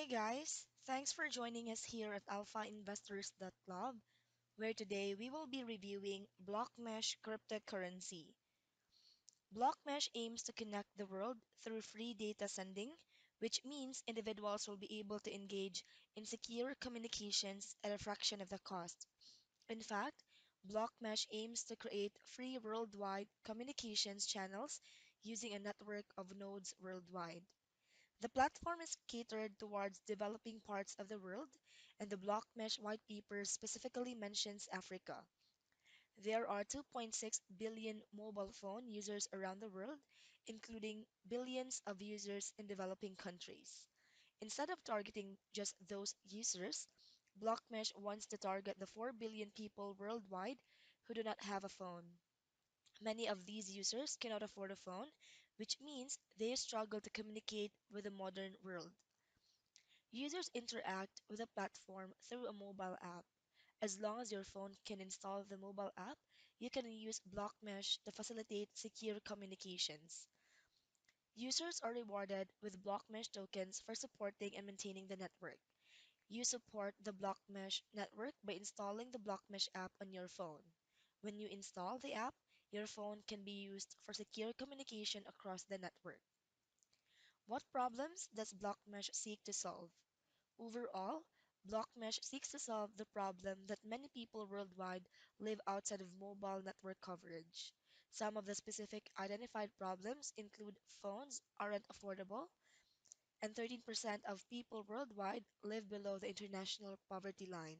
guys, thanks for joining us here at alphainvestors.club, where today we will be reviewing Blockmesh cryptocurrency. Blockmesh aims to connect the world through free data sending, which means individuals will be able to engage in secure communications at a fraction of the cost. In fact, Blockmesh aims to create free worldwide communications channels using a network of nodes worldwide. The platform is catered towards developing parts of the world, and the Blockmesh white paper specifically mentions Africa. There are 2.6 billion mobile phone users around the world, including billions of users in developing countries. Instead of targeting just those users, Blockmesh wants to target the 4 billion people worldwide who do not have a phone. Many of these users cannot afford a phone, which means they struggle to communicate with the modern world. Users interact with the platform through a mobile app. As long as your phone can install the mobile app, you can use Blockmesh to facilitate secure communications. Users are rewarded with Blockmesh tokens for supporting and maintaining the network. You support the Blockmesh network by installing the Blockmesh app on your phone. When you install the app, your phone can be used for secure communication across the network. What problems does Blockmesh seek to solve? Overall, Blockmesh seeks to solve the problem that many people worldwide live outside of mobile network coverage. Some of the specific identified problems include phones aren't affordable, and 13% of people worldwide live below the international poverty line.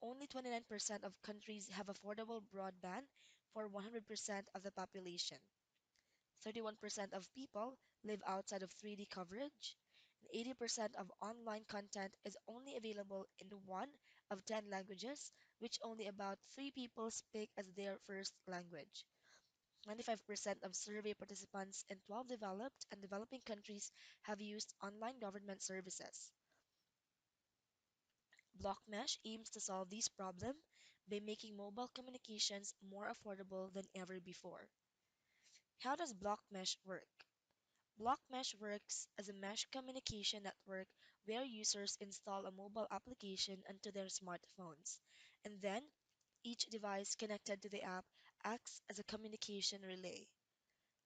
Only 29% of countries have affordable broadband for 100% of the population. 31% of people live outside of 3D coverage, and 80% of online content is only available in one of 10 languages, which only about 3 people speak as their first language. 95% of survey participants in 12 developed and developing countries have used online government services. Blockmesh aims to solve this problem by making mobile communications more affordable than ever before. How does Blockmesh work? Blockmesh works as a mesh communication network where users install a mobile application onto their smartphones, and then each device connected to the app acts as a communication relay.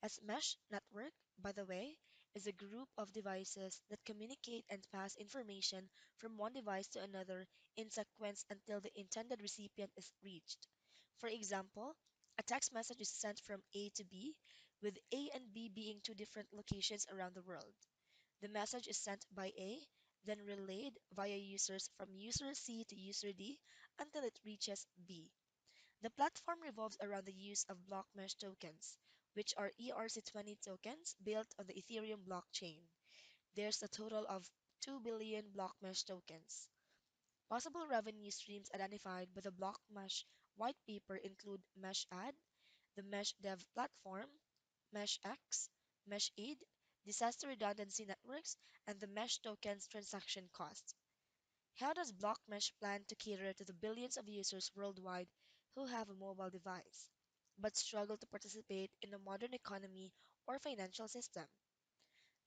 A mesh network, by the way, is a group of devices that communicate and pass information from one device to another in sequence until the intended recipient is reached. For example, a text message is sent from A to B, with A and B being two different locations around the world. The message is sent by A, then relayed via users from user C to user D until it reaches B. The platform revolves around the use of Blockmesh tokens, which are ERC20 tokens built on the Ethereum blockchain. There's a total of 2 billion Blockmesh tokens. Possible revenue streams identified by the Blockmesh white paper include MeshAd, the Mesh Dev platform, MeshX, MeshAid, disaster redundancy networks, and the Mesh tokens transaction costs. How does Blockmesh plan to cater to the billions of users worldwide who have a mobile device, but struggle to participate in the modern economy or financial system?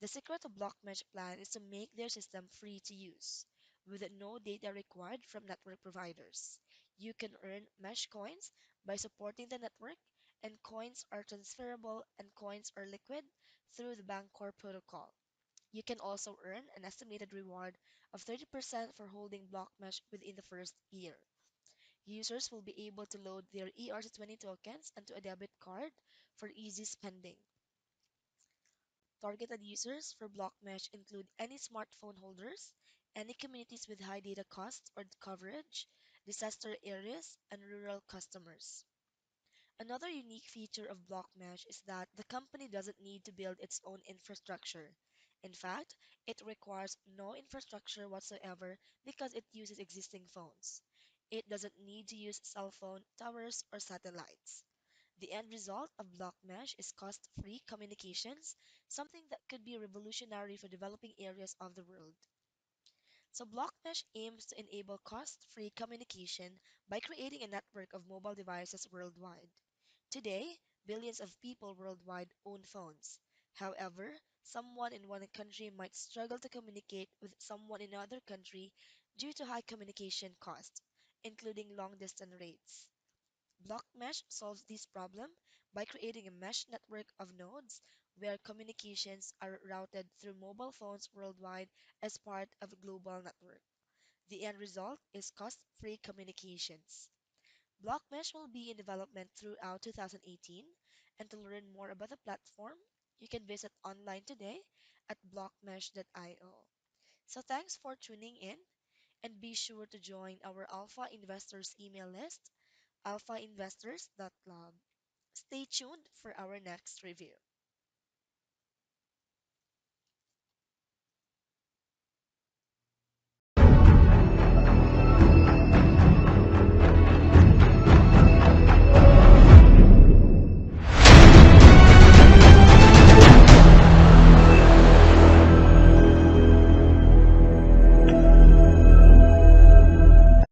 The secret of Blockmesh plan is to make their system free to use, with no data required from network providers. You can earn Mesh coins by supporting the network, and coins are transferable and coins are liquid through the Bancor protocol. You can also earn an estimated reward of 30% for holding Blockmesh within the first year. Users will be able to load their ERC20 tokens onto a debit card for easy spending. Targeted users for Blockmesh include any smartphone holders, any communities with high data costs or coverage, disaster areas, and rural customers. Another unique feature of Blockmesh is that the company doesn't need to build its own infrastructure. In fact, it requires no infrastructure whatsoever because it uses existing phones. It doesn't need to use cell phone towers or satellites. The end result of Blockmesh is cost-free communications, something that could be revolutionary for developing areas of the world. So Blockmesh aims to enable cost-free communication by creating a network of mobile devices worldwide. Today, billions of people worldwide own phones. However, someone in one country might struggle to communicate with someone in another country due to high communication costs, including long distance rates. Blockmesh solves this problem by creating a mesh network of nodes where communications are routed through mobile phones worldwide as part of a global network. The end result is cost-free communications. Blockmesh will be in development throughout 2018, and to learn more about the platform, you can visit online today at blockmesh.io. So thanks for tuning in, and be sure to join our Alpha Investors email list, alphainvestors.club. Stay tuned for our next review.